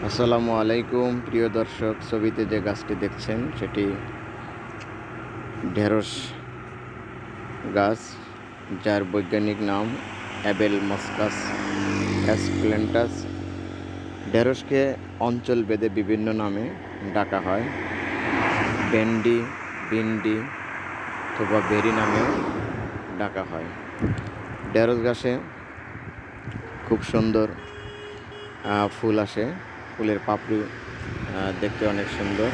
আসসালামু আলাইকুম প্রিয় দর্শক, ছবিতে যে গাছটি দেখছেন সেটি ঢেঁড়স গাছ, যার বৈজ্ঞানিক নাম অ্যাবেল মসকাস অ্যাসপ্লেন্টাস। ঢেঁড়সকে অঞ্চল ভেদে বিভিন্ন নামে ডাকা হয়। ভেন্ডি, ভিন্ডি অথবা বেরি নামেও ডাকা হয়। ঢেঁড়স গাছে খুব সুন্দর ফুল আসে। ফুলের পাপড়ি দেখতে অনেক সুন্দর।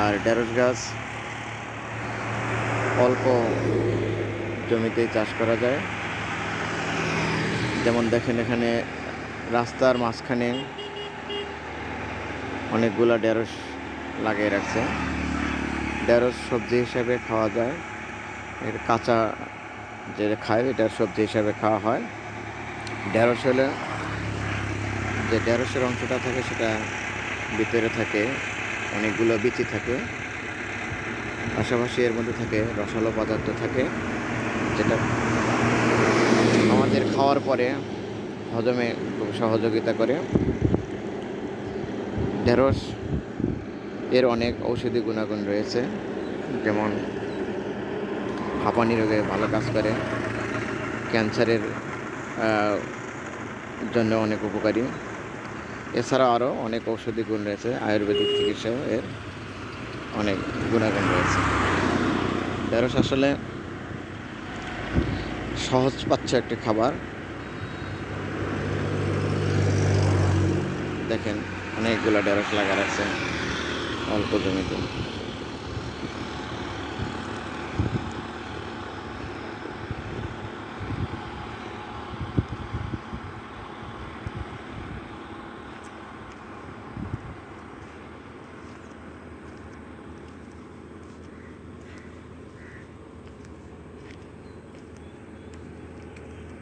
আর ঢেঁড়স গাছ অল্প জমিতেই চাষ করা যায়। যেমন দেখেন, এখানে রাস্তার মাঝখানে অনেকগুলা ঢেঁড়স লাগিয়ে রাখছে। ঢেঁড়স সবজি হিসাবে খাওয়া যায়। এর কাঁচা যে খায় এটার সবজি হিসাবে খাওয়া হয়। ঢেঁড়স হলে যে ঢেঁড়সের অংশটা থাকে সেটা ভিতরে থাকে অনেকগুলো বিচি থাকে, পাশাপাশি এর মধ্যে থাকে রসালো পদার্থ থাকে, যেটা আমাদের খাওয়ার পরে হজমে খুব সহযোগিতা করে। ঢেঁড়স এর অনেক ঔষধি গুণাগুণ রয়েছে, যেমন হাঁপানি রোগে ভালো কাজ করে, ক্যান্সারের জন্য অনেক উপকারী। এছাড়া আরও অনেক ঔষধি গুণ রয়েছে, আয়ুর্বেদিক চিকিৎসাও এর অনেক গুণাগুণ রয়েছে। ঢেঁড়স আসলে সহজপাচ্য একটি খাবার। দেখেন, অনেকগুলো ঢেঁড়স লাগা আছে অল্প জমিতে।